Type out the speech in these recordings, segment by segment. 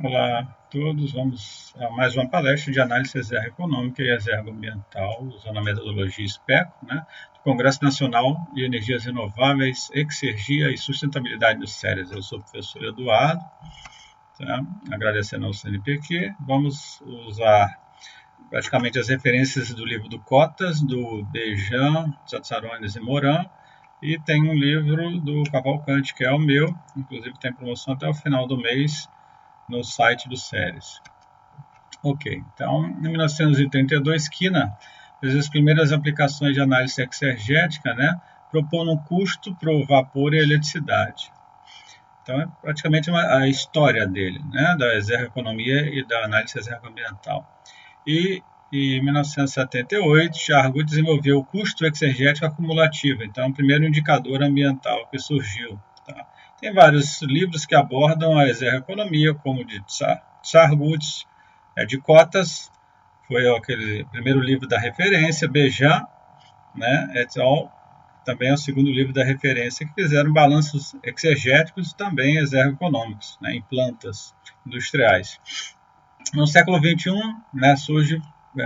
Olá a todos, vamos a mais uma palestra de análise exergo-econômica e exergo-ambiental, usando a metodologia SPECO, do Congresso Nacional de Energias Renováveis, Exergia e Sustentabilidade dos CERES. Eu sou o professor Eduardo, agradecendo ao CNPq. Vamos usar praticamente as referências do livro do Cotas, do Bejan, Tsatsarones e Moran, e tem um livro do Cavalcante, que é o meu, inclusive tem promoção até o final do mês, no site do CERES. Ok, então, em 1932, Quina fez as primeiras aplicações de análise exergética, propondo um custo para o vapor e a eletricidade. Então, é praticamente a história dele, da exergoeconomia e da análise exergoambiental. E em 1978, Chargut desenvolveu o custo exergético acumulativo, então, o primeiro indicador ambiental que surgiu. Tá? Tem vários livros que abordam a exergoeconomia, como o de Chargut, de Cotas, foi aquele primeiro livro da referência, Bejan, et al., também é o segundo livro da referência, que fizeram balanços exergéticos e também exergoeconômicos, em plantas industriais. No século XXI, surge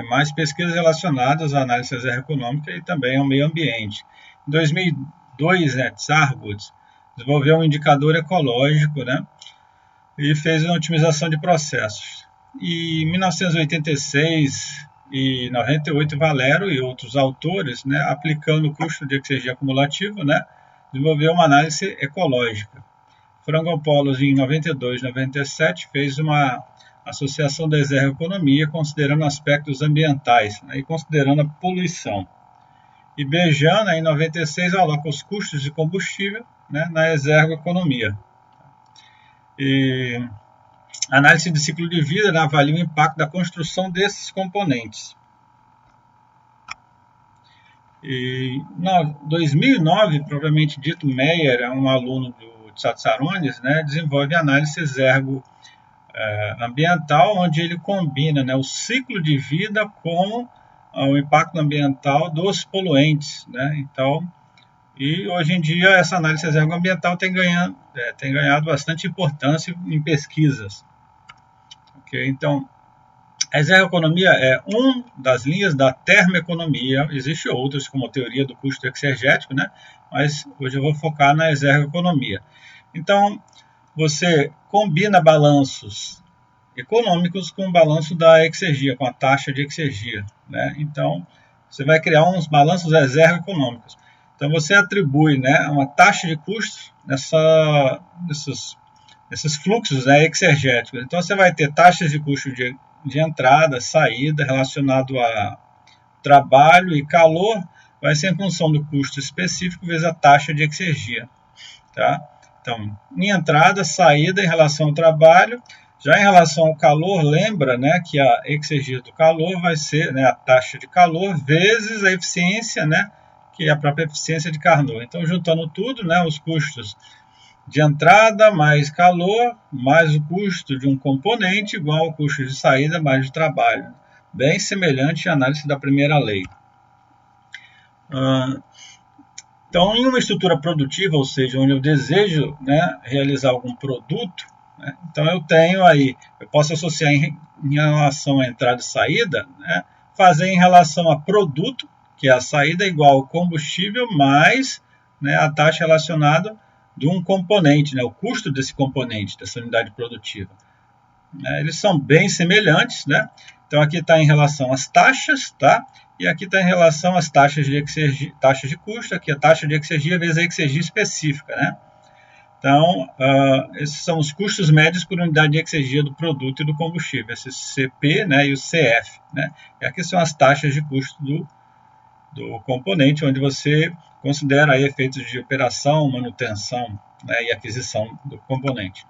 mais pesquisas relacionadas à análise exergoeconômica e também ao meio ambiente. Em 2002, Chargut desenvolveu um indicador ecológico, e fez uma otimização de processos. E em 1986 e 98, Valero e outros autores, aplicando o custo de exergia acumulativo, desenvolveu uma análise ecológica. Frangopoulos, em 92 e 97, fez uma associação da exergoeconomia, considerando aspectos ambientais e considerando a poluição. E Bejan, em 96, aloca os custos de combustível na exergoeconomia. E a análise de ciclo de vida avalia o impacto da construção desses componentes. E em 2009, propriamente dito, Meyer, um aluno do Tsatsarones, desenvolve análise exergoambiental, onde ele combina o ciclo de vida com o impacto ambiental dos poluentes. Então, e hoje em dia essa análise exergoambiental tem ganhado bastante importância em pesquisas. Okay? Então, a exergoeconomia é uma das linhas da termoeconomia. Existem outras, como a teoria do custo exergético, mas hoje eu vou focar na exergoeconomia. Então, você combina balanços econômicos com o balanço da exergia, com a taxa de exergia. Então, você vai criar uns balanços exergoeconômicos. Então, você atribui uma taxa de custo nesses fluxos exergéticos. Então, você vai ter taxas de custo de entrada, saída, relacionado a trabalho e calor, vai ser em função do custo específico vezes a taxa de exergia. Tá? Então, em entrada, saída em relação ao trabalho. Já em relação ao calor, lembra que a exergia do calor vai ser a taxa de calor vezes a eficiência, que é a própria eficiência de Carnot. Então, juntando tudo, os custos de entrada mais calor, mais o custo de um componente, igual ao custo de saída mais de trabalho. Bem semelhante à análise da primeira lei. Então, em uma estrutura produtiva, ou seja, onde eu desejo realizar algum produto, então eu posso associar em relação à entrada e saída, fazer em relação a produto, que é a saída igual ao combustível, mais a taxa relacionada de um componente, o custo desse componente, dessa unidade produtiva. Eles são bem semelhantes, Então aqui está em relação às taxas, tá? E aqui está em relação às taxas de custo, aqui a taxa de exergia vezes a exergia específica, Então, esses são os custos médios por unidade de exergia do produto e do combustível, esse CP e o CF. E aqui são as taxas de custo do componente, onde você considera efeitos de operação, manutenção e aquisição do componente.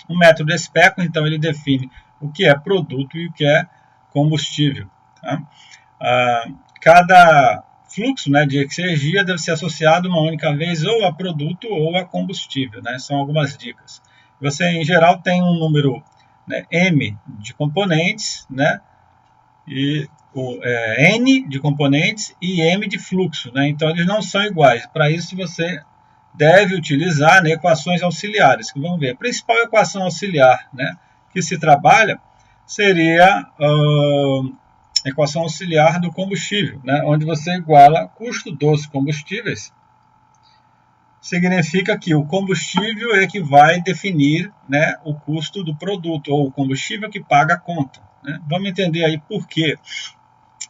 O método SPECO, então, ele define o que é produto e o que é combustível. Tá? Cada fluxo de exergia deve ser associado uma única vez ou a produto ou a combustível. São algumas dicas. Você, em geral, tem um número M de componentes, e N de componentes e M de fluxo. Então, eles não são iguais. Para isso, você deve utilizar equações auxiliares, que vamos ver. A principal equação auxiliar que se trabalha seria a equação auxiliar do combustível, né? Onde você iguala custo dos combustíveis. Significa que o combustível é que vai definir, né, o custo do produto, ou o combustível que paga a conta, né? Vamos entender aí por quê.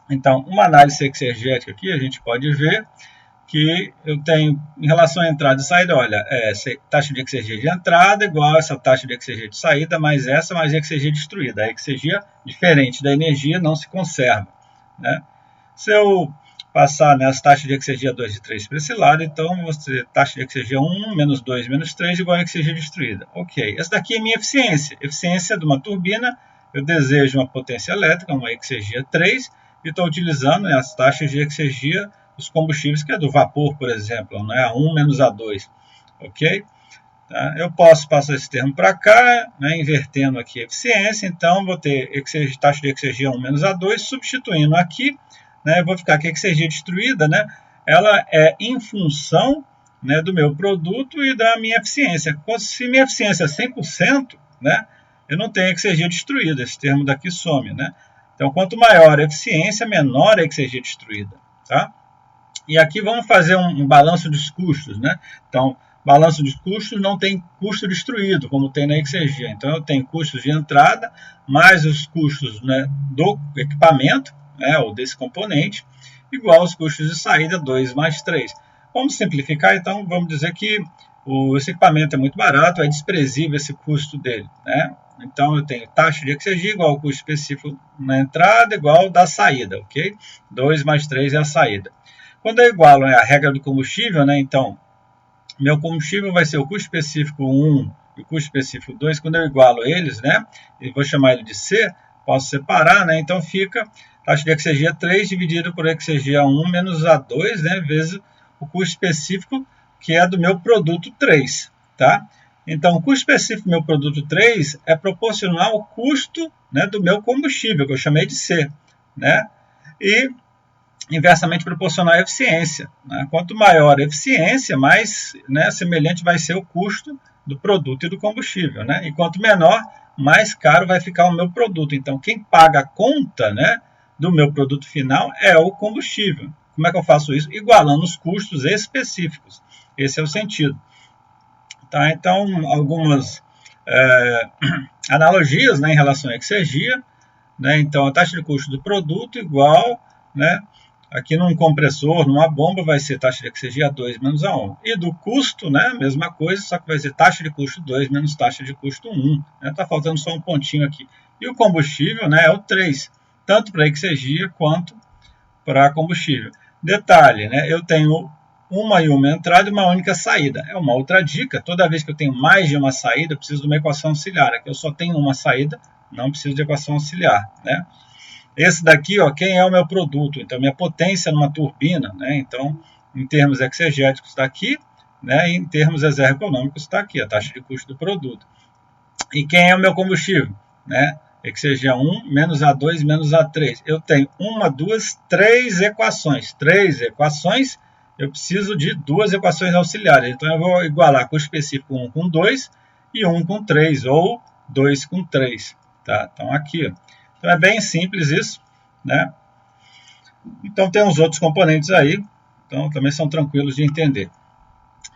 Então, uma análise exegética aqui, a gente pode ver que eu tenho, em relação à entrada e saída, olha, taxa de exergia de entrada igual a essa taxa de exergia de saída, mais essa, mais exergia destruída. A exergia, diferente da energia, não se conserva, né? Se eu passar nessa taxa de exergia 2 e 3 para esse lado, então você taxa de exergia 1, menos 2, menos 3, igual a exergia destruída. Ok, essa daqui é minha eficiência. Eficiência de uma turbina, eu desejo uma potência elétrica, uma exergia 3, e estou utilizando, né, as taxas de exergia dos combustíveis, que é do vapor, por exemplo, né, A1 menos A2, ok? Tá? Eu posso passar esse termo para cá, né, invertendo aqui a eficiência, então vou ter taxa de exergia 1 menos A2, substituindo aqui, né, vou ficar aqui a exergia destruída, né, ela é em função, né, do meu produto e da minha eficiência. Se minha eficiência é 100%, né, eu não tenho exergia destruída, esse termo daqui some, né? Então, quanto maior a eficiência, menor a exergia destruída, tá? E aqui vamos fazer um balanço dos custos, né? Então, balanço dos custos não tem custo destruído, como tem na exergia. Então, eu tenho custos de entrada, mais os custos, né, do equipamento, né, ou desse componente, igual aos custos de saída, 2 mais 3. Vamos simplificar, então, vamos dizer que esse equipamento é muito barato, é desprezível esse custo dele, né? Então, eu tenho taxa de exergia igual ao custo específico na entrada, igual ao da saída, ok? 2 mais 3 é a saída. Quando eu igualo, né, a regra do combustível, né, então, meu combustível vai ser o custo específico 1 e o custo específico 2. Quando eu igualo eles, né, eu vou chamar ele de C, posso separar, né, então fica taxa de exergia 3 dividido por exergia 1 menos A2, né, vezes o custo específico, que é do meu produto 3, tá? Então, o custo específico do meu produto 3 é proporcional ao custo, né, do meu combustível, que eu chamei de C, né? E inversamente proporcional à eficiência, né? Quanto maior a eficiência, mais, né, semelhante vai ser o custo do produto e do combustível, né? E quanto menor, mais caro vai ficar o meu produto. Então, quem paga a conta, né, do meu produto final é o combustível. Como é que eu faço isso? Igualando os custos específicos. Esse é o sentido. Tá? Então, algumas analogias, né, em relação à exergia, né? Então, a taxa de custo do produto igual, né, aqui num compressor, numa bomba, vai ser taxa de exergia 2 menos A1. E do custo, né, mesma coisa, só que vai ser taxa de custo 2 menos taxa de custo 1. Está faltando só um pontinho aqui. E o combustível, né, é o 3, tanto para exergia quanto para combustível. Detalhe, né, eu tenho uma entrada e uma única saída. É uma outra dica, toda vez que eu tenho mais de uma saída, eu preciso de uma equação auxiliar. Aqui eu só tenho uma saída, não preciso de equação auxiliar, né? Esse daqui, ó, quem é o meu produto? Então, minha potência numa turbina, né? Então, em termos exegéticos está aqui, né? E em termos exergonomicos está aqui, a taxa de custo do produto. E quem é o meu combustível? Né? Exergia 1 menos A2 menos A3. Eu tenho uma, duas, três equações. Três equações, eu preciso de duas equações auxiliares. Então, eu vou igualar custo específico 1 com 2 e 1 com 3, ou 2 com 3. Tá? Então, aqui, ó. Então, é bem simples isso, né? Então, tem os outros componentes aí, então também são tranquilos de entender.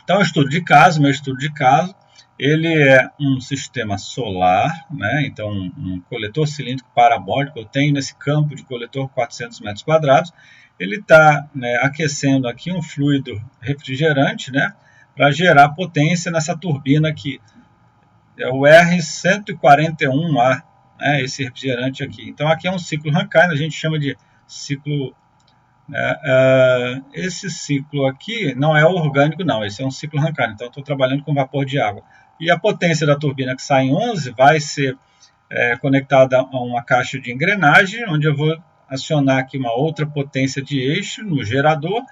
Então, o estudo de caso, meu estudo de caso, ele é um sistema solar, né? Então, um coletor cilíndrico parabólico, eu tenho nesse campo de coletor 400 metros quadrados, ele está, né, aquecendo aqui um fluido refrigerante, né, para gerar potência nessa turbina aqui, é o R141A, né, esse refrigerante aqui. Então, aqui é um ciclo Rankine, a gente chama de ciclo... esse ciclo aqui não é orgânico, não. Esse é um ciclo Rankine. Então, estou trabalhando com vapor de água. E a potência da turbina que sai em 11 vai ser conectada a uma caixa de engrenagem, onde eu vou acionar aqui uma outra potência de eixo no gerador,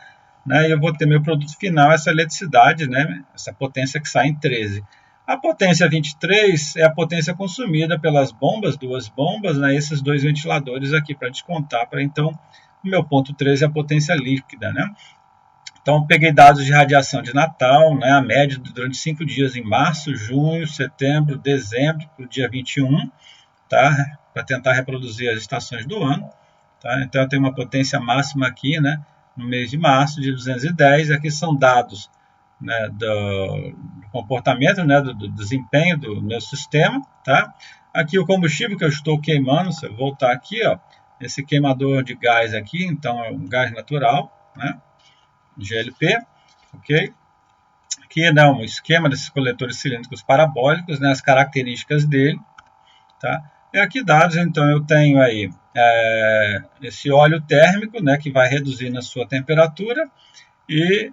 né, e eu vou ter meu produto final, essa eletricidade, né, essa potência que sai em 13. A potência 23 é a potência consumida pelas bombas, duas bombas, né, esses dois ventiladores aqui para descontar, para então o meu ponto 13 é a potência líquida, né? Então, peguei dados de radiação de Natal, né, a média durante 5 dias em março, junho, setembro, dezembro, para o dia 21, tá? Para tentar reproduzir as estações do ano. Tá? Então, eu tenho uma potência máxima aqui, né, no mês de março, de 210. Aqui são dados, né, do comportamento, né, do desempenho do meu sistema. Tá? Aqui o combustível que eu estou queimando, se eu voltar aqui, ó, esse queimador de gás aqui, então é um gás natural, né, GLP, ok? Aqui é um esquema desses coletores cilíndricos parabólicos, né, as características dele, tá? E aqui dados, então eu tenho aí esse óleo térmico, né, que vai reduzindo a sua temperatura, e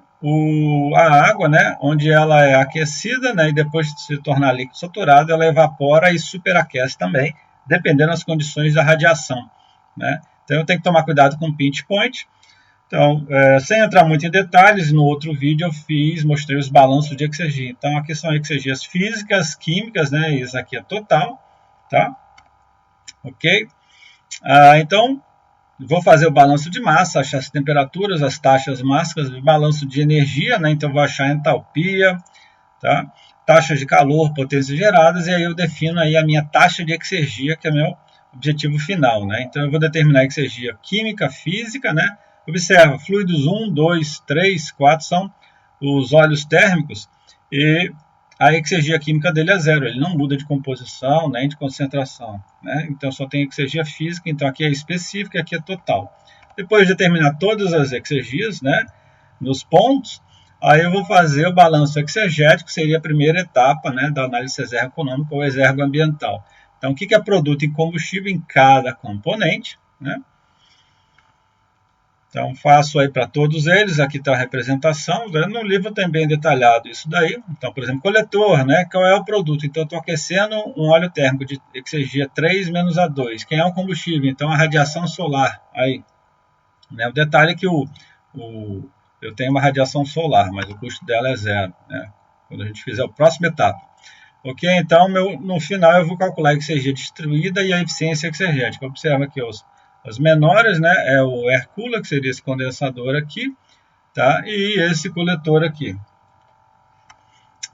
a água, né, onde ela é aquecida, né, e depois de se tornar líquido saturado, ela evapora e superaquece também, dependendo das condições da radiação, né? Então eu tenho que tomar cuidado com o pinch point. Então, sem entrar muito em detalhes, no outro vídeo eu mostrei os balanços de exergia. Então, aqui são exergias físicas, químicas, né? Isso aqui é total, tá? Ok? Então, vou fazer o balanço de massa, achar as temperaturas, as taxas máximas, o balanço de energia, né? Então, vou achar a entalpia, tá? Taxas de calor, potências geradas, e aí eu defino aí a minha taxa de exergia, que é o meu objetivo final, né? Então, eu vou determinar a exergia química, física, né? Observa, fluidos 1, 2, 3, 4 são os óleos térmicos e a exergia química dele é zero, ele não muda de composição nem de concentração, né? Então só tem exergia física, então aqui é específica e aqui é total. Depois de determinar todas as exergias, né, nos pontos, aí eu vou fazer o balanço exergético, que seria a primeira etapa, né, da análise exergo-econômica ou exergo-ambiental. Então o que é produto e combustível em cada componente, né? Então, faço aí para todos eles, aqui está a representação, no livro tem bem detalhado isso daí. Então, por exemplo, coletor, né? Qual é o produto? Então, eu estou aquecendo um óleo térmico de exergia 3 menos A2. Quem é o combustível? Então, a radiação solar. Aí, né? O detalhe é que eu tenho uma radiação solar, mas o custo dela é zero, né? Quando a gente fizer a próxima etapa. Ok? Então, no final, eu vou calcular a exergia distribuída e a eficiência exergética. Observa aqui as menores, né, é o air cooler, que seria esse condensador aqui, tá? E esse coletor aqui.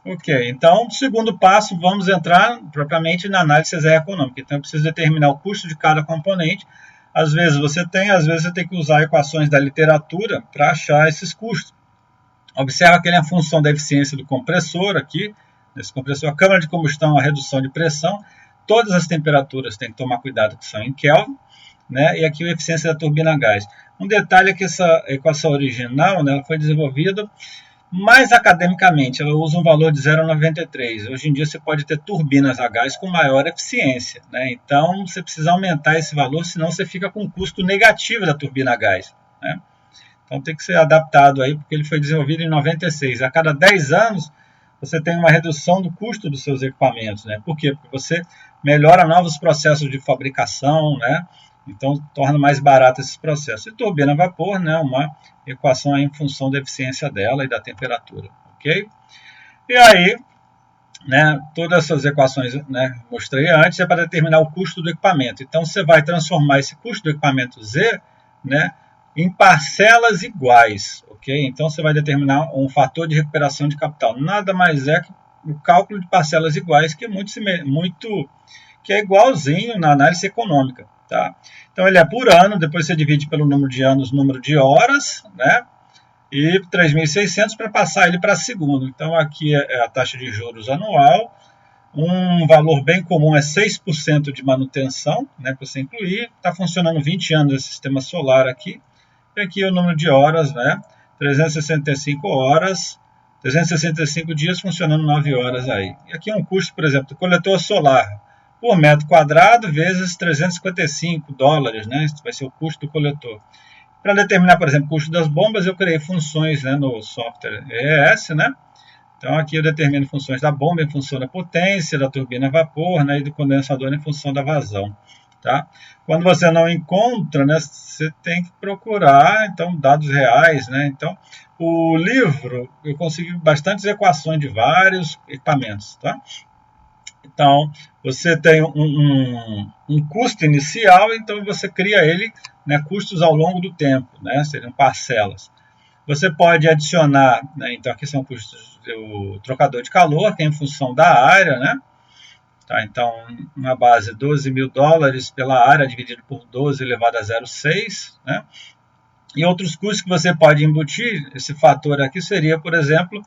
Ok, então, segundo passo, vamos entrar propriamente na análise exergo-econômica. Então, eu preciso determinar o custo de cada componente. Às vezes você tem que usar equações da literatura para achar esses custos. Observa que ele é a função da eficiência do compressor aqui, nesse compressor, a câmara de combustão, a redução de pressão, todas as temperaturas tem que tomar cuidado que são em Kelvin, né? E aqui a eficiência da turbina a gás. Um detalhe é que essa equação original, né, ela foi desenvolvida mais academicamente, ela usa um valor de 0,93. Hoje em dia você pode ter turbinas a gás com maior eficiência, né? Então você precisa aumentar esse valor, senão você fica com um custo negativo da turbina a gás, né? Então tem que ser adaptado aí, porque ele foi desenvolvido em 96. A cada 10 anos você tem uma redução do custo dos seus equipamentos, né? Por quê? Porque você melhora novos processos de fabricação, né? Então, torna mais barato esses processos. E turbina a vapor, né, uma equação aí em função da eficiência dela e da temperatura, ok? E aí, né, todas essas equações, né, mostrei antes, é para determinar o custo do equipamento. Então, você vai transformar esse custo do equipamento Z, né, em parcelas iguais, ok? Então, você vai determinar um fator de recuperação de capital. Nada mais é que o cálculo de parcelas iguais, que é igualzinho na análise econômica. Tá? Então ele é por ano, depois você divide pelo número de anos, número de horas, né? E 3.600 para passar ele para segundo. Então aqui é a taxa de juros anual. Um valor bem comum é 6% de manutenção, né? Para você incluir. Está funcionando 20 anos esse sistema solar aqui. E aqui o número de horas, né? 365 horas, 365 dias funcionando 9 horas aí. E aqui é um custo, por exemplo, do coletor solar por metro quadrado vezes $355, né? Esse vai ser o custo do coletor. Para determinar, por exemplo, o custo das bombas, eu criei funções, né, no software EES, né? Então aqui eu determino funções da bomba em função da potência, da turbina a vapor, né, e do condensador em função da vazão. Tá? Quando você não encontra, né, você tem que procurar então dados reais, né? Então o livro eu consegui bastantes equações de vários equipamentos, tá? Então, você tem um custo inicial, então você cria ele, né, custos ao longo do tempo, né, seriam parcelas. Você pode adicionar, né, então aqui são custos do trocador de calor, que é em função da área, né? Tá, então, uma base $12.000 pela área dividido por 12 elevado a 0,6, né? E outros custos que você pode embutir, esse fator aqui seria, por exemplo,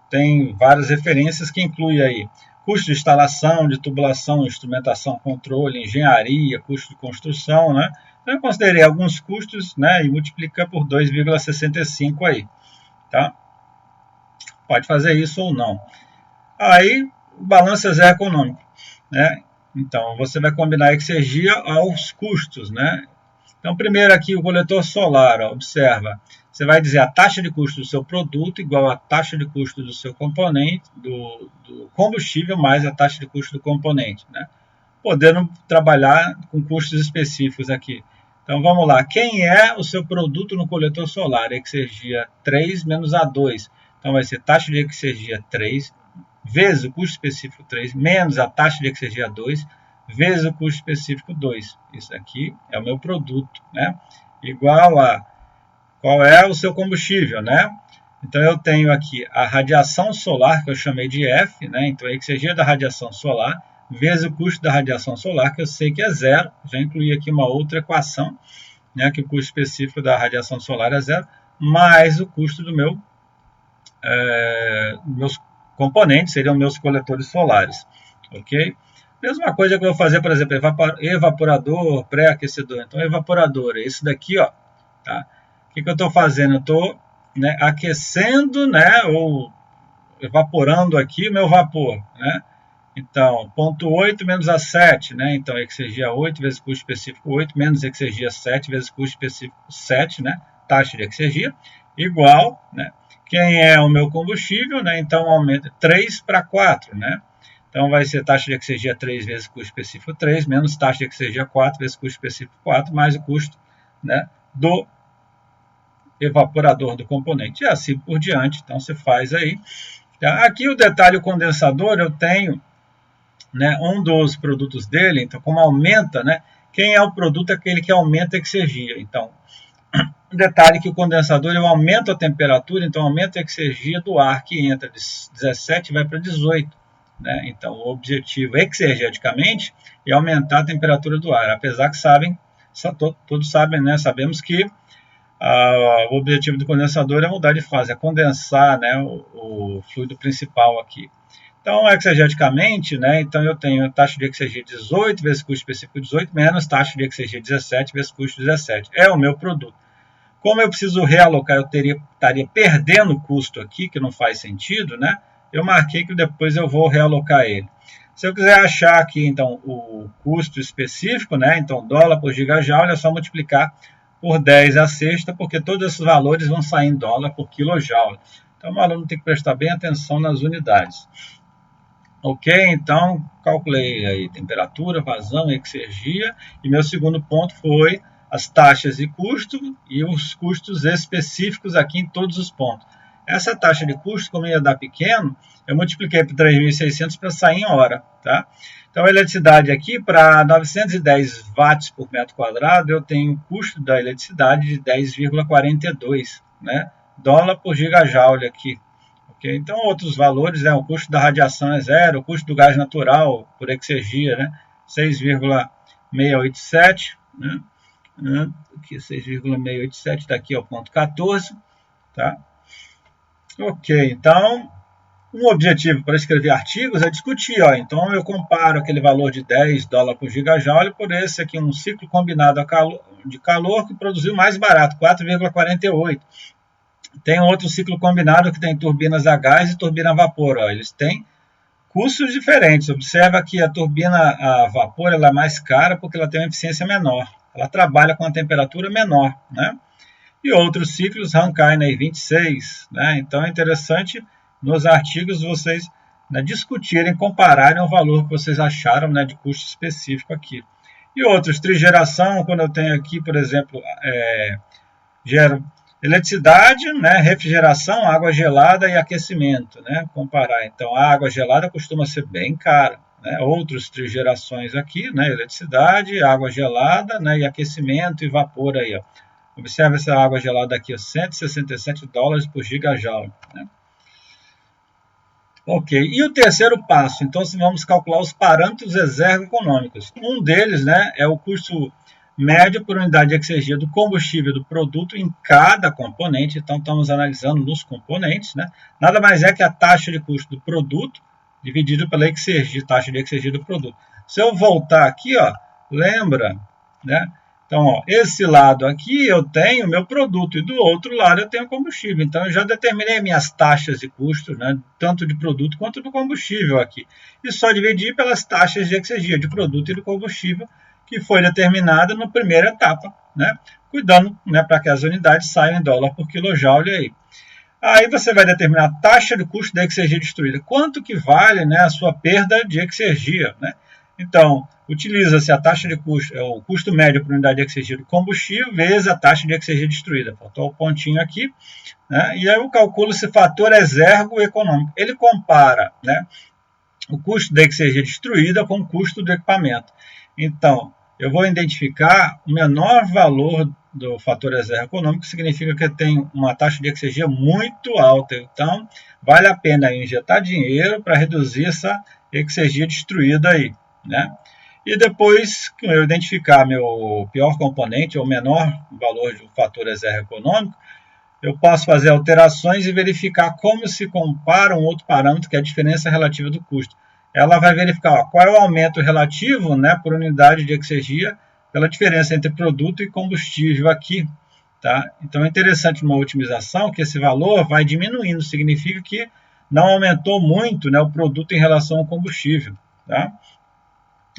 tem várias referências que inclui aí custo de instalação, de tubulação, instrumentação, controle, engenharia, custo de construção, né? Então eu considerei alguns custos, né, e multiplica por 2,65 aí, tá? Pode fazer isso ou não. Aí, o balanço é zero econômico, né? Então, você vai combinar a exergia aos custos, né? Então, primeiro aqui, o coletor solar, ó, observa, você vai dizer a taxa de custo do seu produto igual a taxa de custo do seu componente, do combustível, mais a taxa de custo do componente, né? Podendo trabalhar com custos específicos aqui. Então, vamos lá. Quem é o seu produto no coletor solar? Exergia 3 menos A2. Então, vai ser taxa de exergia 3 vezes o custo específico 3 menos a taxa de exergia 2 vezes o custo específico 2. Isso aqui é o meu produto, né? Igual a qual é o seu combustível, né? Então, eu tenho aqui a radiação solar, que eu chamei de F, né? Então, a exergia da radiação solar vezes o custo da radiação solar, que eu sei que é zero. Já incluí aqui uma outra equação, né? Que o custo específico da radiação solar é zero, mais o custo do meus componentes, seriam meus coletores solares, ok? Mesma coisa que eu vou fazer, por exemplo, evaporador, pré-aquecedor. Então, evaporador é esse daqui, ó, tá? O que eu estou fazendo? Eu estou, né, aquecendo, né, ou evaporando aqui o meu vapor, né? Então, ponto 8 menos a 7, né? Então, exergia 8 vezes custo específico 8 menos exergia 7 vezes custo específico 7, né? Taxa de exergia, igual, né? Quem é o meu combustível, né? Então, aumenta 3 para 4, né? Então, vai ser taxa de exergia 3 vezes custo específico 3, menos taxa de exergia 4 vezes custo específico 4, mais o custo, né, do evaporador do componente. E assim por diante. Então, você faz aí. Tá? Aqui o detalhe, o condensador, eu tenho, né, um dos produtos dele, então, como aumenta, né? Quem é o produto? Aquele que aumenta a exergia. Então, um detalhe que o condensador eu aumento a temperatura, então aumenta a exergia do ar que entra de 17 e vai para 18. Né? Então, o objetivo exergeticamente é aumentar a temperatura do ar, apesar que todos sabem, né? Sabemos que o objetivo do condensador é mudar de fase, é condensar, né, o fluido principal aqui. Então, exergeticamente, né, então eu tenho taxa de exergia 18 vezes custo específico 18 menos taxa de exergia 17 vezes custo 17. É o meu produto. Como eu preciso realocar, eu estaria perdendo custo aqui, que não faz sentido, né? Eu marquei que depois eu vou realocar ele. Se eu quiser achar aqui, então, o custo específico, né? Então, dólar por gigajoule, é só multiplicar por 10 a sexta, porque todos esses valores vão sair em dólar por quilojoule. Então, o aluno tem que prestar bem atenção nas unidades. Ok? Então, calculei aí temperatura, vazão, exergia, e meu segundo ponto foi as taxas de custo e os custos específicos aqui em todos os pontos. Essa taxa de custo, como ia dar pequeno, eu multipliquei por 3.600 para sair em hora, tá? Então, a eletricidade aqui, para 910 watts por metro quadrado, eu tenho o custo da eletricidade de 10,42, né? Dólar por gigajoule aqui. Okay? Então, outros valores, né? O custo da radiação é zero, o custo do gás natural por exergia, né? 6,687, né? Aqui 6,687 está aqui, ó, ponto 14, tá? Ok, então um objetivo para escrever artigos é discutir, ó, então eu comparo aquele valor de 10 dólares por gigajoule por esse aqui, um ciclo combinado de calor que produziu mais barato, 4,48. Tem outro ciclo combinado que tem turbinas a gás e turbina a vapor, ó, eles têm custos diferentes. Observa que a turbina a vapor ela é mais cara porque ela tem uma eficiência menor. Ela trabalha com uma temperatura menor, né? E outros ciclos, Rankine aí 26, né? Então é interessante nos artigos vocês, né, discutirem, compararem o valor que vocês acharam, né, de custo específico aqui. E outros, trigeração, quando eu tenho aqui, por exemplo, gero eletricidade, né, refrigeração, água gelada e aquecimento, né? Comparar. Então, a água gelada costuma ser bem cara, né? Outros trigerações aqui, né, eletricidade, água gelada, né, e aquecimento e vapor aí, ó. Observe essa água gelada aqui, $167 por gigajoule, né? Ok, e o terceiro passo, então vamos calcular os parâmetros exergo-econômicos. Um deles, né, é o custo médio por unidade de exergia do combustível do produto em cada componente. Então estamos analisando nos componentes, né? Nada mais é que a taxa de custo do produto dividido pela exergia, taxa de exergia do produto. Se eu voltar aqui, ó, lembra, né? Então, ó, esse lado aqui eu tenho meu produto e do outro lado eu tenho combustível. Então, eu já determinei minhas taxas de custo, né, tanto de produto quanto do combustível aqui. E só dividir pelas taxas de exergia de produto e do combustível que foi determinada na primeira etapa, né, cuidando, né, para que as unidades saiam em dólar por quilojoule aí. Aí você vai determinar a taxa de custo da exergia destruída. Quanto que vale, né, a sua perda de exergia, né? Então, utiliza-se a taxa de custo, o custo médio por unidade de exergia do combustível, vezes a taxa de exergia destruída. Faltou o pontinho aqui, né? E aí eu calculo esse fator exergo-econômico. Ele compara, né, o custo da exergia destruída com o custo do equipamento. Então, eu vou identificar o menor valor do fator exergo-econômico, significa que eu tenho uma taxa de exergia muito alta. Então, vale a pena injetar dinheiro para reduzir essa exergia destruída aí, né? E depois que eu identificar meu pior componente ou menor valor do fator exergo-econômico, eu posso fazer alterações e verificar como se compara um outro parâmetro, que é a diferença relativa do custo. Ela vai verificar, ó, qual é o aumento relativo, né, por unidade de exergia pela diferença entre produto e combustível aqui. Tá? Então é interessante numa otimização que esse valor vai diminuindo, significa que não aumentou muito, né, o produto em relação ao combustível. Tá?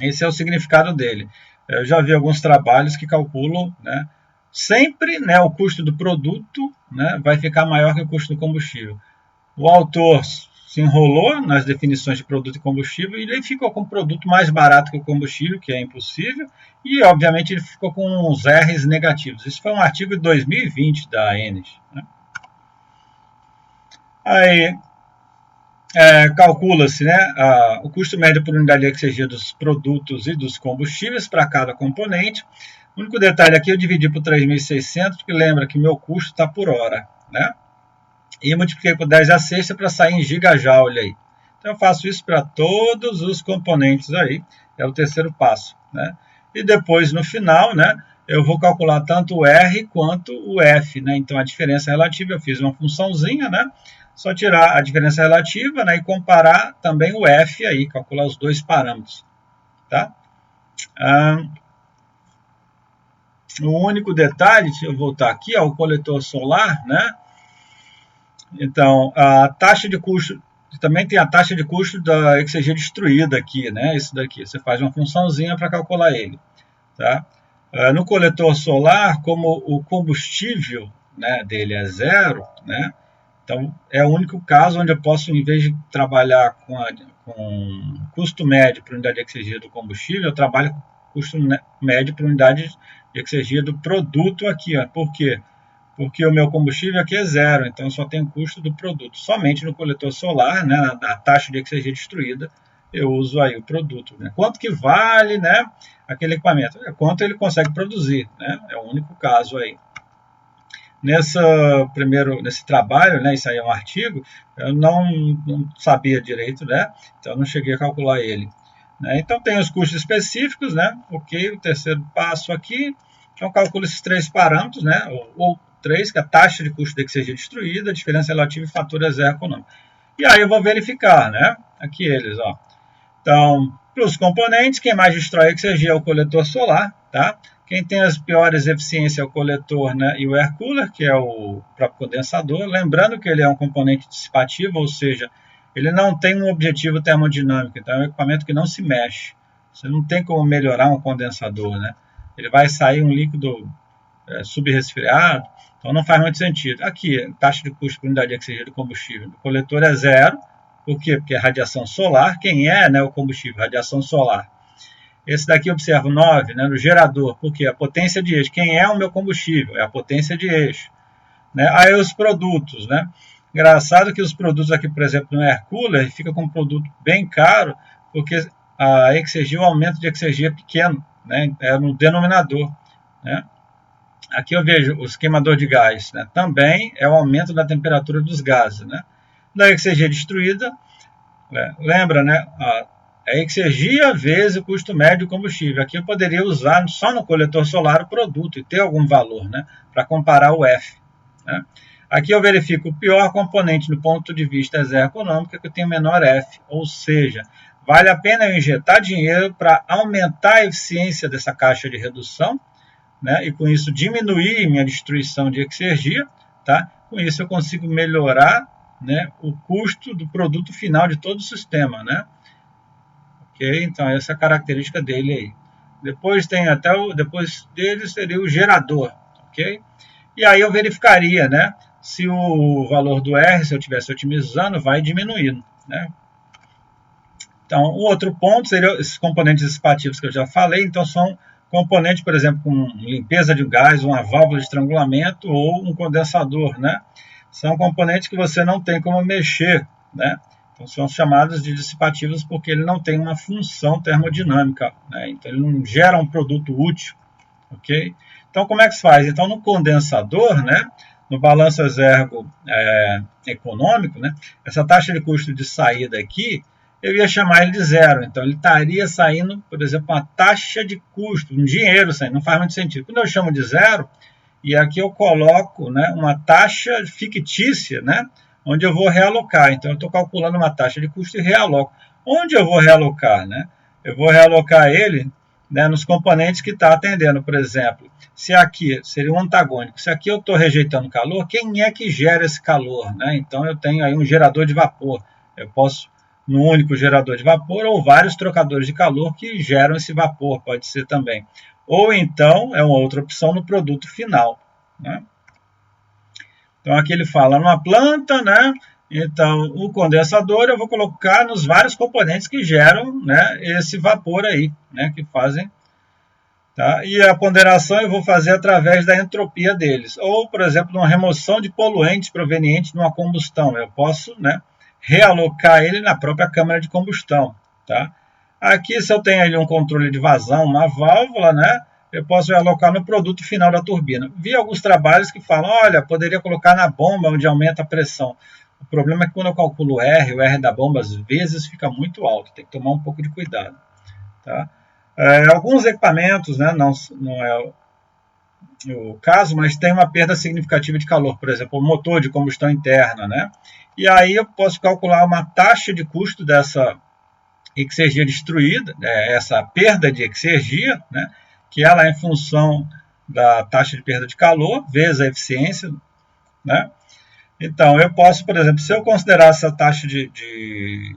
Esse é o significado dele. Eu já vi alguns trabalhos que calculam, né, sempre, né, o custo do produto, né, vai ficar maior que o custo do combustível. O autor se enrolou nas definições de produto e combustível e ele ficou com um produto mais barato que o combustível, que é impossível, e obviamente ele ficou com uns R's negativos. Isso foi um artigo de 2020 da Enes, né? Aí calcula-se, né, o custo médio por unidade de exergia dos produtos e dos combustíveis para cada componente. O único detalhe aqui eu dividi por 3.600, porque lembra que meu custo está por hora, né? E multipliquei por 10 a sexta para sair em gigajoule aí. Então eu faço isso para todos os componentes aí, é o terceiro passo, né? E depois no final, né, eu vou calcular tanto o R quanto o F, né? Então a diferença relativa, eu fiz uma funçãozinha, né? Só tirar a diferença relativa, né, e comparar também o F aí, calcular os dois parâmetros, tá? O único detalhe, se eu voltar aqui, ó, o coletor solar, né? Então, a taxa de custo, também tem a taxa de custo da exergia destruída aqui, né? Isso daqui, você faz uma funçãozinha para calcular ele, tá? No coletor solar, como o combustível, né, dele é zero, né? Então, é o único caso onde eu posso, em vez de trabalhar com custo médio por unidade de exergia do combustível, eu trabalho com custo médio por unidade de exergia do produto aqui, ó. Por quê? Porque o meu combustível aqui é zero, então eu só tenho custo do produto. Somente no coletor solar, né, na taxa de exergia destruída, eu uso aí o produto. Né? Quanto que vale, né, aquele equipamento? Quanto ele consegue produzir, né? É o único caso aí. Nesse trabalho, né, isso aí é um artigo, eu não sabia direito, né, então eu não cheguei a calcular ele. Né? Então tem os custos específicos, né, ok, o terceiro passo aqui, então calculo esses três parâmetros, né, ou três, que é a taxa de custo de exergia destruída, a diferença relativa e fator exergo-econômico. E aí eu vou verificar, né, aqui eles, ó. Então, para os componentes, quem mais destrói exergia é o coletor solar, tá? Quem tem as piores eficiências é o coletor, né, e o air cooler, que é o próprio condensador. Lembrando que ele é um componente dissipativo, ou seja, ele não tem um objetivo termodinâmico, então é um equipamento que não se mexe. Você não tem como melhorar um condensador, né? Ele vai sair um líquido subresfriado, então não faz muito sentido. Aqui, taxa de custo por unidade de exergia do combustível. O coletor é zero. Por quê? Porque é radiação solar. Quem é, né, o combustível? Radiação solar. Esse daqui observa 9, né, no gerador. Por quê? A potência de eixo. Quem é o meu combustível? É a potência de eixo. Né? Aí os produtos, né? Engraçado que os produtos aqui, por exemplo, no air cooler, fica com um produto bem caro, porque a exergia, o aumento de exergia é pequeno, né? É no denominador, né? aqui eu vejo os queimadores de gás, né? Também é o aumento da temperatura dos gases, né? Da exergia destruída, lembra, né? A exergia vezes o custo médio do combustível. Aqui eu poderia usar só no coletor solar o produto e ter algum valor, né? Para comparar o F, né? Aqui eu verifico o pior componente do ponto de vista econômico, que eu tenho menor F, ou seja, vale a pena eu injetar dinheiro para aumentar a eficiência dessa caixa de redução, né? E com isso diminuir minha destruição de exergia, tá? Com isso eu consigo melhorar, né, o custo do produto final de todo o sistema, né? Ok? Então essa é a característica dele aí. Depois tem depois dele seria o gerador, ok? E aí eu verificaria, né, se o valor do R, se eu estivesse otimizando, vai diminuindo, né? Então, o outro ponto seria esses componentes dissipativos que eu já falei. Então, são componentes, por exemplo, com limpeza de gás, uma válvula de estrangulamento ou um condensador, né? São componentes que você não tem como mexer, né? Então, são chamados de dissipativos porque ele não tem uma função termodinâmica, né? Então, ele não gera um produto útil, ok? Então, como é que se faz? Então, no condensador, né, no balanço exergo econômico, né, essa taxa de custo de saída aqui, eu ia chamar ele de zero. Então, ele estaria saindo, por exemplo, uma taxa de custo, um dinheiro saindo, não faz muito sentido. Quando eu chamo de zero, e aqui eu coloco, né, uma taxa fictícia, né, onde eu vou realocar. Então, eu estou calculando uma taxa de custo e realoco. Onde eu vou realocar? Né? Eu vou realocar ele, né, nos componentes que está atendendo. Por exemplo, se aqui seria um antagônico, se aqui eu estou rejeitando calor, quem é que gera esse calor? Né? Então, eu tenho aí um gerador de vapor. Eu posso, num único gerador de vapor, ou vários trocadores de calor que geram esse vapor, pode ser também. Ou então, é uma outra opção no produto final, né? Então, aqui ele fala numa planta, né? Então, o condensador eu vou colocar nos vários componentes que geram, né, esse vapor aí, né, que fazem. Tá? E a ponderação eu vou fazer através da entropia deles. Ou, por exemplo, uma remoção de poluentes provenientes de uma combustão. Eu posso, né, realocar ele na própria câmara de combustão. Tá? Aqui, se eu tenho ali um controle de vazão, uma válvula, né, eu posso realocar no produto final da turbina. Vi alguns trabalhos que falam, olha, poderia colocar na bomba onde aumenta a pressão. O problema é que quando eu calculo o R da bomba às vezes fica muito alto, tem que tomar um pouco de cuidado. Tá? Alguns equipamentos, né, não é o caso, mas tem uma perda significativa de calor, por exemplo, o motor de combustão interna, né? E aí eu posso calcular uma taxa de custo dessa exergia destruída, essa perda de exergia, né, que ela é em função da taxa de perda de calor, vezes a eficiência, né? Então, eu posso, por exemplo, se eu considerar essa taxa de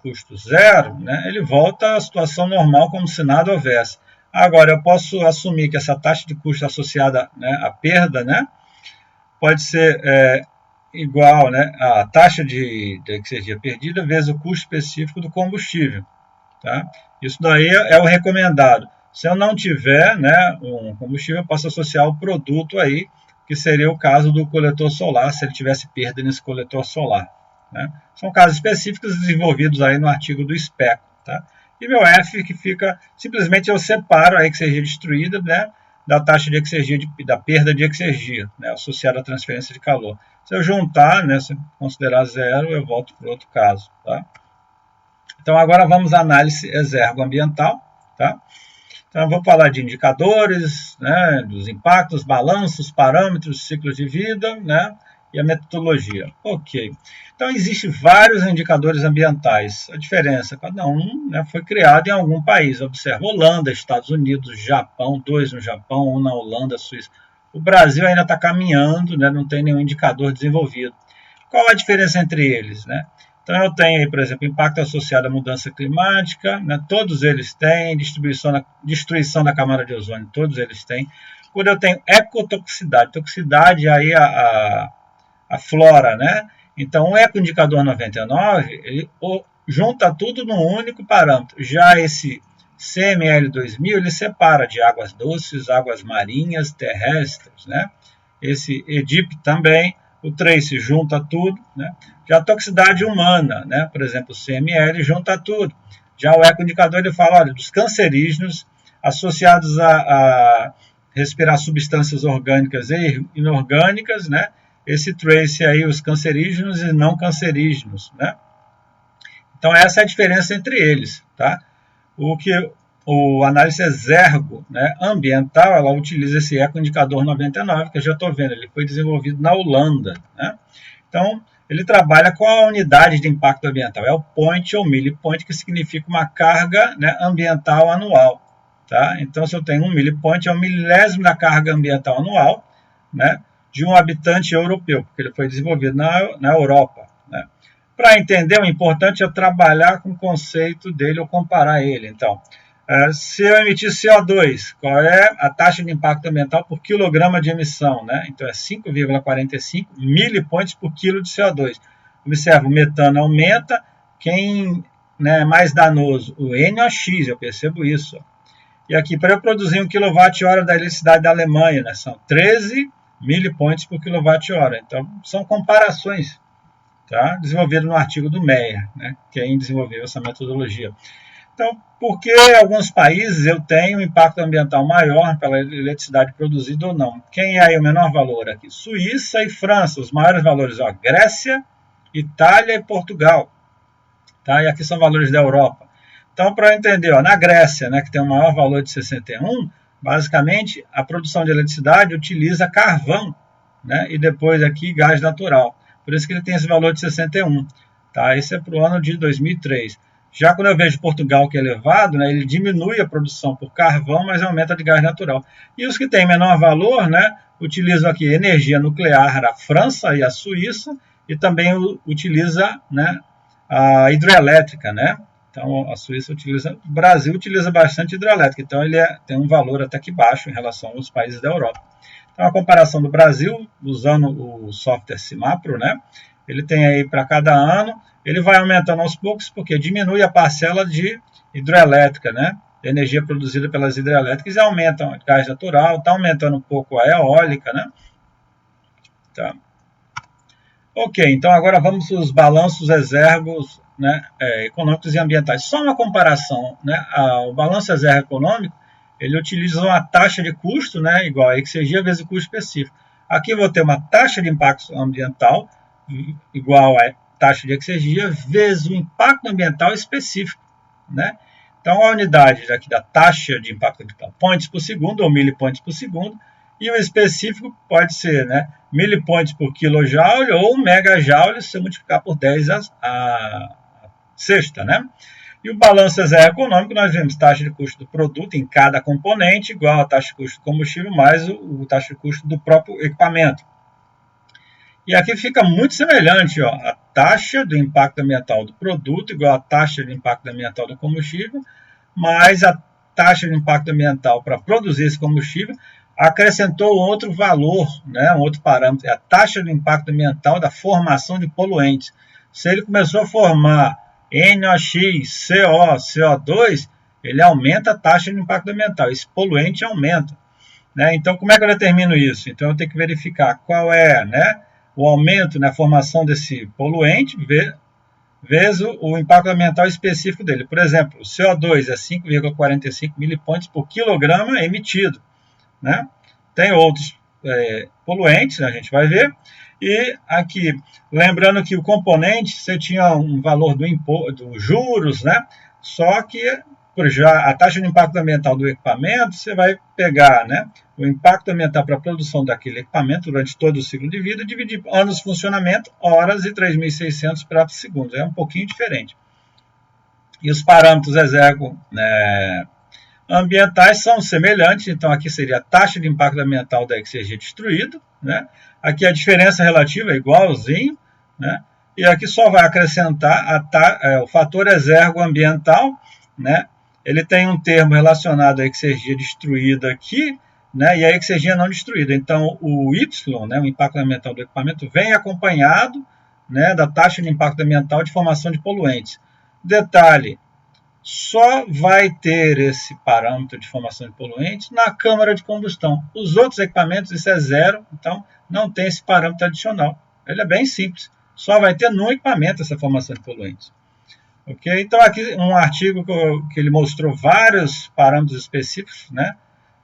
custo zero, né, ele volta à situação normal como se nada houvesse. Agora, eu posso assumir que essa taxa de custo associada, né, à perda, né, pode ser igual, né, à taxa de exergia perdida vezes o custo específico do combustível. Tá? Isso daí é o recomendado. Se eu não tiver, né, um combustível, eu posso associar o produto aí, que seria o caso do coletor solar, se ele tivesse perda nesse coletor solar. Né? São casos específicos desenvolvidos aí no artigo do SPECO. Tá? E meu F, que fica, simplesmente eu separo a exergia destruída, né, da taxa de exergia, da perda de exergia, né, associada à transferência de calor. Se eu juntar, né, se considerar zero, eu volto para o outro caso. Tá? Então, agora vamos à análise exergo-ambiental. Tá? Então, eu vou falar de indicadores, né, dos impactos, balanços, parâmetros, ciclos de vida, né, e a metodologia. Ok. Então, existem vários indicadores ambientais. A diferença, cada um, né, foi criado em algum país. Observa Holanda, Estados Unidos, Japão, 2 no Japão, 1 na Holanda, Suíça. O Brasil ainda está caminhando, né, não tem nenhum indicador desenvolvido. Qual a diferença entre eles, né? Então, eu tenho aí, por exemplo, impacto associado à mudança climática, né? Todos eles têm, destruição da camada de ozônio, todos eles têm. Quando eu tenho ecotoxicidade, toxicidade aí a flora, né? Então, o ecoindicador 99, ele junta tudo num único parâmetro. Já esse CML 2000, ele separa de águas doces, águas marinhas, terrestres, né? Esse EDIP também, o TRACE junta tudo, né? Já a toxicidade humana, né? Por exemplo, o CML junta tudo. Já o ecoindicador ele fala, olha, dos cancerígenos associados a respirar substâncias orgânicas e inorgânicas, né? Esse trace aí, os cancerígenos e não cancerígenos, né? Então, essa é a diferença entre eles, tá? O análise exergo, né, ambiental, ela utiliza esse ecoindicador 99, que eu já estou vendo, ele foi desenvolvido na Holanda, né? Então, ele trabalha com a unidade de impacto ambiental, é o point ou millipoint, que significa uma carga, né, ambiental anual, tá? Então, se eu tenho 1 millipoint, é o milésimo da carga ambiental anual, né, de um habitante europeu, porque ele foi desenvolvido na Europa, né? Para entender, o importante é trabalhar com o conceito dele ou comparar ele. Então, se eu emitir CO2, qual é a taxa de impacto ambiental por quilograma de emissão, né? Então, é 5,45 milipoints por quilo de CO2. Observa, o metano aumenta, quem, né, é mais danoso? O NOx, eu percebo isso. E aqui, para eu produzir 1 kWh da eletricidade da Alemanha, né, são 13 milipoints por kWh. Então, são comparações, tá? Desenvolvido no artigo do Meyer, né? Quem desenvolveu essa metodologia. Então, por que alguns países eu tenho um impacto ambiental maior pela eletricidade produzida ou não? Quem é aí o menor valor aqui? Suíça e França, os maiores valores, ó, Grécia, Itália e Portugal. Tá? E aqui são valores da Europa. Então, para entender, ó, na Grécia, né, que tem o maior valor de 61, basicamente a produção de eletricidade utiliza carvão, né, e depois aqui gás natural. Por isso que ele tem esse valor de 61. Tá? Esse é para o ano de 2003. Já quando eu vejo Portugal, que é elevado, né, ele diminui a produção por carvão, mas aumenta de gás natural. E os que têm menor valor, né, utilizam aqui energia nuclear, a França e a Suíça, e também utiliza, né, a hidrelétrica, né? Então, a Suíça utiliza, o Brasil utiliza bastante hidrelétrica, então ele tem um valor até que baixo em relação aos países da Europa. Então, a comparação do Brasil, usando o software Simapro, né? Ele tem aí para cada ano, ele vai aumentando aos poucos, porque diminui a parcela de hidrelétrica, né? Energia produzida pelas hidrelétricas e aumenta o gás natural, está aumentando um pouco a eólica, né? Tá. Ok, então agora vamos para os balanços exergos, né, econômicos e ambientais. Só uma comparação, né? O balanço exergo econômico, ele utiliza uma taxa de custo, né, igual a exergia vezes o custo específico. Aqui eu vou ter uma taxa de impacto ambiental igual a taxa de exergia vezes o impacto ambiental específico, né? Então, a unidade aqui da taxa de impacto ambiental, points por segundo ou milipoints por segundo, e o específico pode ser, né, milipoints por quilojoule ou megajoule se eu multiplicar por 10 a sexta, né? E o balanço exergo econômico, nós vemos taxa de custo do produto em cada componente igual a taxa de custo do combustível mais o taxa de custo do próprio equipamento. E aqui fica muito semelhante, ó, a taxa do impacto ambiental do produto igual a taxa de impacto ambiental do combustível, mais a taxa de impacto ambiental para produzir esse combustível, acrescentou outro valor, né, um outro parâmetro, é a taxa de impacto ambiental da formação de poluentes. Se ele começou a formar NOx, CO, CO2, ele aumenta a taxa de impacto ambiental, esse poluente aumenta, né? Então, como é que eu determino isso? Então, eu tenho que verificar qual é, né, o aumento na formação desse poluente, vezes o impacto ambiental específico dele. Por exemplo, o CO2 é 5,45 milipoints por quilograma emitido, né? Tem outros poluentes, a gente vai ver. E aqui, lembrando que o componente, você tinha um valor dos juros, né? Só que já a taxa de impacto ambiental do equipamento, você vai pegar, né, o impacto ambiental para a produção daquele equipamento durante todo o ciclo de vida, dividir anos de funcionamento, horas e 3.600 pratos segundos. É um pouquinho diferente. E os parâmetros exergo, né, ambientais são semelhantes, então aqui seria a taxa de impacto ambiental da energia destruída, né? Aqui a diferença relativa é igualzinho, né? E aqui só vai acrescentar o fator exergo ambiental, né? Ele tem um termo relacionado à exergia destruída aqui, né? E a exergia não destruída. Então, o Y, né, o impacto ambiental do equipamento, vem acompanhado, né, da taxa de impacto ambiental de formação de poluentes. Detalhe, só vai ter esse parâmetro de formação de poluentes na câmara de combustão. Os outros equipamentos, isso é zero, então não tem esse parâmetro adicional. Ele é bem simples, só vai ter no equipamento essa formação de poluentes. Okay? Então, aqui um artigo que ele mostrou vários parâmetros específicos, né,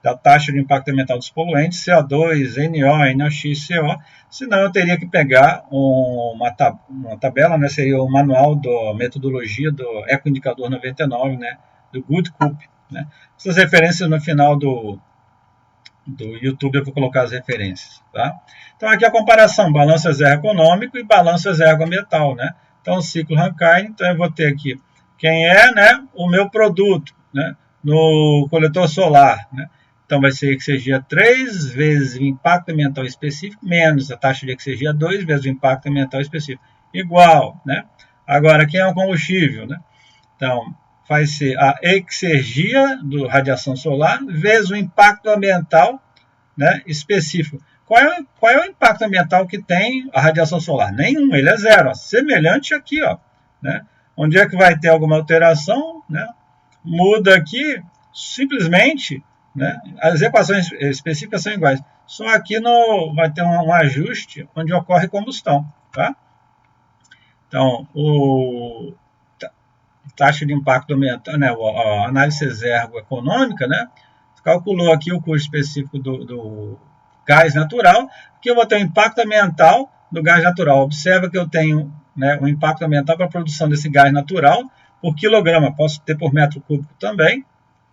da taxa de impacto ambiental dos poluentes, CO2, NO, NOx, CO, senão eu teria que pegar uma tabela, né, seria o manual da metodologia do Ecoindicador 99, né, do Good Coop, né. Essas referências no final do YouTube eu vou colocar as referências, tá? Então aqui a comparação, balanço econômico e balanço ambiental, né? Então o ciclo Rankine, então eu vou ter aqui quem é, né, o meu produto, né, no coletor solar, né? Então vai ser exergia 3 vezes o impacto ambiental específico menos a taxa de exergia 2 vezes o impacto ambiental específico, igual, né? Agora quem é o combustível, né? Então vai ser a exergia do radiação solar vezes o impacto ambiental, né, específico. Qual é o impacto ambiental que tem a radiação solar? Nenhum, ele é zero. Ó. Semelhante aqui, ó, né? Onde é que vai ter alguma alteração, né? Muda aqui, simplesmente, né? As equações específicas são iguais. Só aqui vai ter um ajuste onde ocorre combustão, tá? Então, taxa de impacto ambiental, né, a análise econômica, né, calculou aqui o custo específico do gás natural, que eu vou ter um impacto ambiental do gás natural. Observa que eu tenho, né, um impacto ambiental para a produção desse gás natural por quilograma, posso ter por metro cúbico também,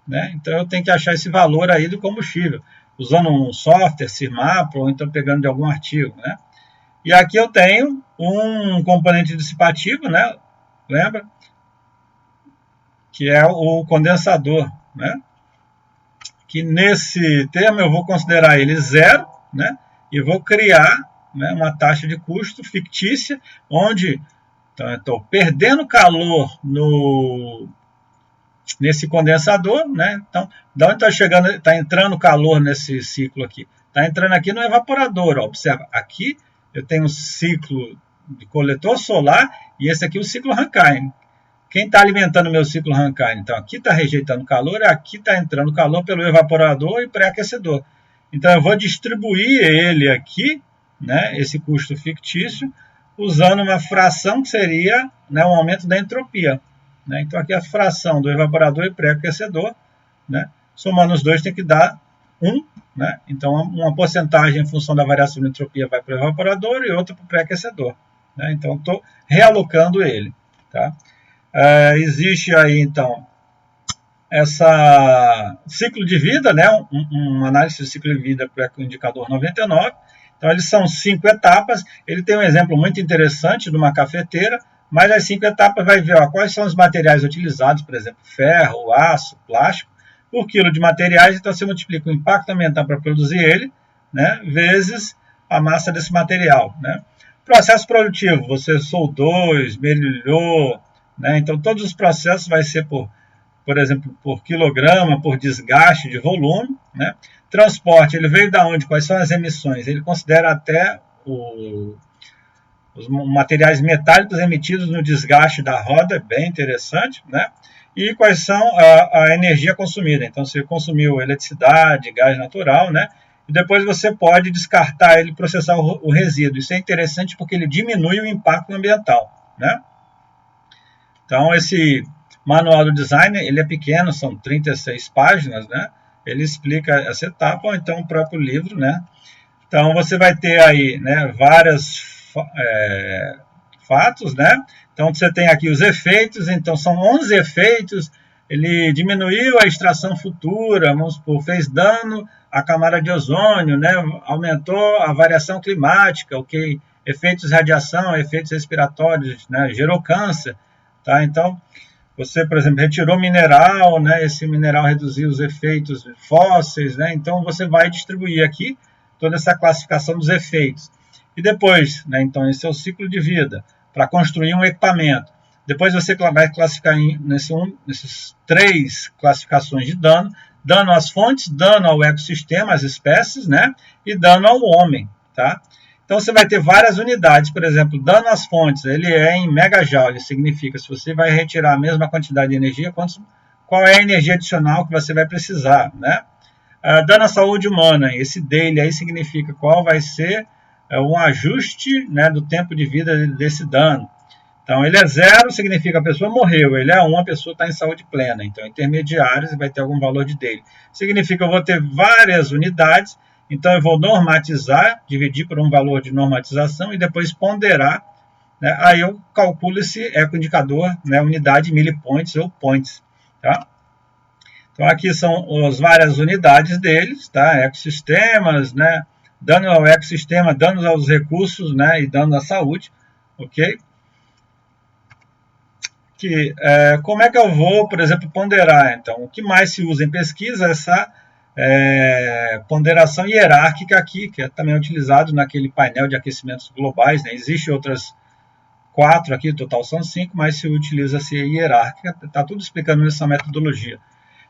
né, então eu tenho que achar esse valor aí do combustível, usando um software, CIRMAP, ou então pegando de algum artigo, né. E aqui eu tenho um componente dissipativo, né, lembra? Que é o condensador, né? Que nesse termo eu vou considerar ele zero, né? E vou criar, né, uma taxa de custo fictícia, onde então, eu estou perdendo calor nesse condensador, né? Então, da onde está entrando calor nesse ciclo aqui? Está entrando aqui no evaporador, ó. Observa, aqui eu tenho um ciclo de coletor solar e esse aqui é o ciclo Rankine. Quem está alimentando o meu ciclo Rankine? Então, aqui está rejeitando calor, aqui está entrando calor pelo evaporador e pré-aquecedor. Então, eu vou distribuir ele aqui, né, esse custo fictício, usando uma fração que seria, né, um aumento da entropia. Né? Então, aqui a fração do evaporador e pré-aquecedor, né, somando os dois tem que dar 1. Né? Então, uma porcentagem em função da variação de entropia vai para o evaporador e outra para o pré-aquecedor. Né? Então, estou realocando ele. Tá? Existe aí, então, essa ciclo de vida, né? Uma análise de ciclo de vida para o indicador 99. Então, eles são 5 etapas. Ele tem um exemplo muito interessante de uma cafeteira, mas as 5 etapas vai ver quais são os materiais utilizados, por exemplo, ferro, aço, plástico, por quilo de materiais. Então, você multiplica o impacto ambiental para produzir ele, né, vezes a massa desse material. Né? Processo produtivo, você soldou, esmerilhou, né? Então, todos os processos vai ser por exemplo, por quilograma, por desgaste de volume. Né? Transporte, ele veio da onde? Quais são as emissões? Ele considera até os materiais metálicos emitidos no desgaste da roda, bem interessante. Né? E quais são a energia consumida. Então, você consumiu eletricidade, gás natural, né? E depois você pode descartar ele e processar o resíduo. Isso é interessante porque ele diminui o impacto ambiental. Né? Então, esse manual do design, ele é pequeno, são 36 páginas, né? Ele explica essa etapa, ou então o próprio livro, né? Então, você vai ter aí, né, vários fatos, né? Então, você tem aqui os efeitos, então são 11 efeitos, ele diminuiu a extração futura, vamos supor, fez dano à camada de ozônio, né? Aumentou a variação climática, ok? Efeitos de radiação, efeitos respiratórios, né? Gerou câncer. Tá? Então, você, por exemplo, retirou mineral, né? Esse mineral reduziu os efeitos fósseis, né? Então, você vai distribuir aqui toda essa classificação dos efeitos. E depois, né? Então, esse é o ciclo de vida, para construir um equipamento. Depois você vai classificar nesses 3 classificações de dano: dano às fontes, dano ao ecossistema, às espécies, né? E dano ao homem, tá? Então, você vai ter várias unidades, por exemplo, dano às fontes, ele é em megajoule, significa se você vai retirar a mesma quantidade de energia, qual é a energia adicional que você vai precisar, né? Dano à saúde humana, esse daily aí significa qual vai ser um ajuste, né, do tempo de vida desse dano. Então, ele é 0, significa a pessoa morreu. Ele é 1, a pessoa está em saúde plena. Então, intermediários vai ter algum valor de dele. Significa que eu vou ter várias unidades. Então, eu vou normatizar, dividir por um valor de normatização e depois ponderar. Né? Aí eu calculo esse ecoindicador, né, unidade millipoints ou points. Tá? Então, aqui são as várias unidades deles, tá? Ecossistemas, né? Dano ao ecossistema, danos aos recursos, né? E dano à saúde, ok? Como é que eu vou, por exemplo, ponderar? Então, o que mais se usa em pesquisa é essa ponderação hierárquica aqui, que é também utilizado naquele painel de aquecimentos globais, né? Existem outras 4 aqui, no total são 5, mas se utiliza essa hierárquica, está tudo explicando nessa metodologia.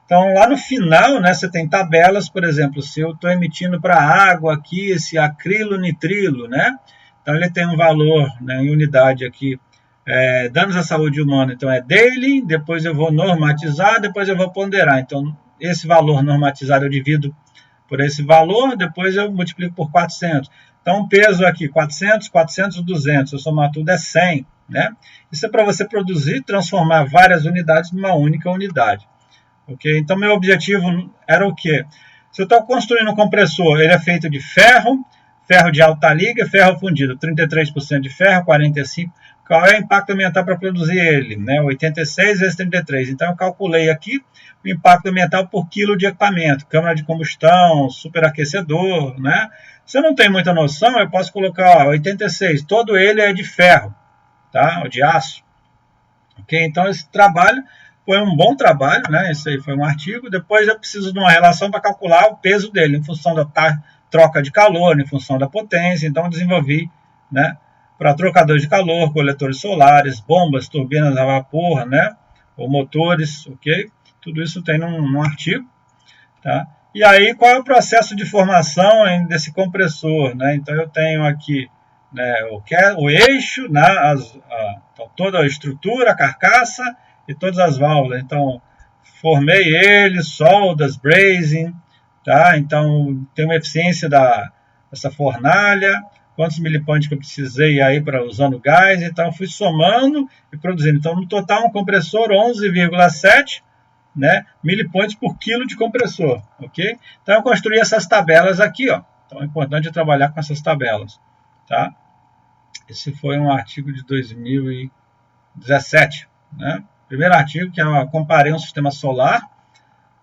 Então, lá no final, né, você tem tabelas, por exemplo, se eu estou emitindo para a água aqui esse acrilo-nitrilo, né? Então, ele tem um valor, né, em unidade aqui, danos à saúde humana, então é daily, depois eu vou normatizar, depois eu vou ponderar. Então, esse valor normatizado eu divido por esse valor, depois eu multiplico por 400. Então, o peso aqui, 400, 400, 200, se eu somar tudo é 100, né? Isso é para você produzir, transformar várias unidades numa única unidade. Okay? Então, meu objetivo era o quê? Se eu estou construindo um compressor, ele é feito de ferro, ferro de alta liga, ferro fundido, 33% de ferro, 45%. Qual é o impacto ambiental para produzir ele? Né? 86 vezes 33. Então, eu calculei aqui o impacto ambiental por quilo de equipamento, câmara de combustão, superaquecedor. Né? Se eu não tenho muita noção, eu posso colocar 86, todo ele é de ferro, tá? Ou de aço. Okay? Então, esse trabalho foi um bom trabalho, né? Esse aí foi um artigo. Depois eu preciso de uma relação para calcular o peso dele, em função da troca de calor, em função da potência. Então, eu desenvolvi, né, para trocadores de calor, coletores solares, bombas, turbinas a vapor, né, ou motores, ok? Tudo isso tem num artigo, tá? E aí, qual é o processo de formação desse compressor, né? Então, eu tenho aqui, né, o eixo, né, então, toda a estrutura, a carcaça e todas as válvulas. Então, formei ele, soldas, brazing, tá? Então, tem uma eficiência dessa fornalha, quantos milipoints que eu precisei aí para usando gás. Então, fui somando e produzindo. Então, no total, um compressor 11,7, né, milipoints por quilo de compressor, ok? Então, eu construí essas tabelas aqui, ó. Então, é importante trabalhar com essas tabelas, tá? Esse foi um artigo de 2017, né? Primeiro artigo que eu comparei um sistema solar,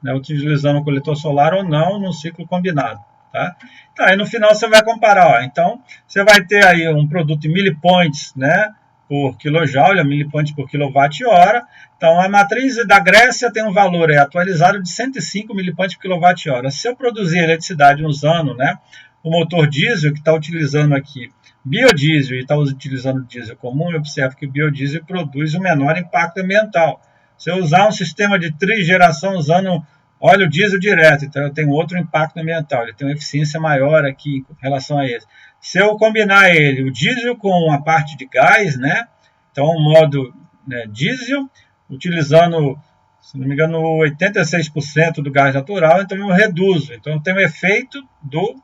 né, utilizando o coletor solar ou não no ciclo combinado. Tá? Então, aí no final você vai comparar. Ó, então, você vai ter aí um produto em millipoints, né, por quilojoule, millipoints por quilowatt-hora. Então, a matriz da Grécia tem um valor atualizado de 105 millipoints por quilowatt-hora. Se eu produzir eletricidade usando, né, o motor diesel, que está utilizando aqui biodiesel e está utilizando diesel comum, eu observo que o biodiesel produz o menor impacto ambiental. Se eu usar um sistema de trigeração usando óleo diesel direto, então eu tenho outro impacto ambiental, ele tem uma eficiência maior aqui em relação a esse. Se eu combinar ele, o diesel com a parte de gás, né, então o modo, né, diesel, utilizando, se não me engano, 86% do gás natural, então eu reduzo, então eu tenho o efeito do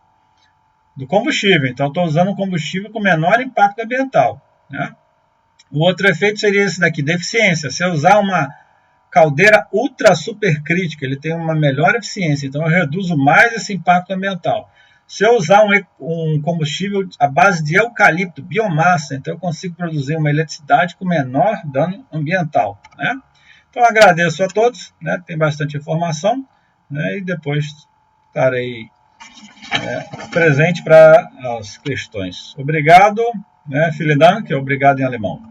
combustível, então estou usando um combustível com menor impacto ambiental, né? O outro efeito seria esse daqui, de eficiência. Se eu usar uma caldeira ultra supercrítica, ele tem uma melhor eficiência, então eu reduzo mais esse impacto ambiental. Se eu usar um combustível à base de eucalipto, biomassa, então eu consigo produzir uma eletricidade com menor dano ambiental, né? Então eu agradeço a todos, né? Tem bastante informação, né? E depois estarei presente para as questões. Obrigado, né? Vielen Dank, que é obrigado em alemão.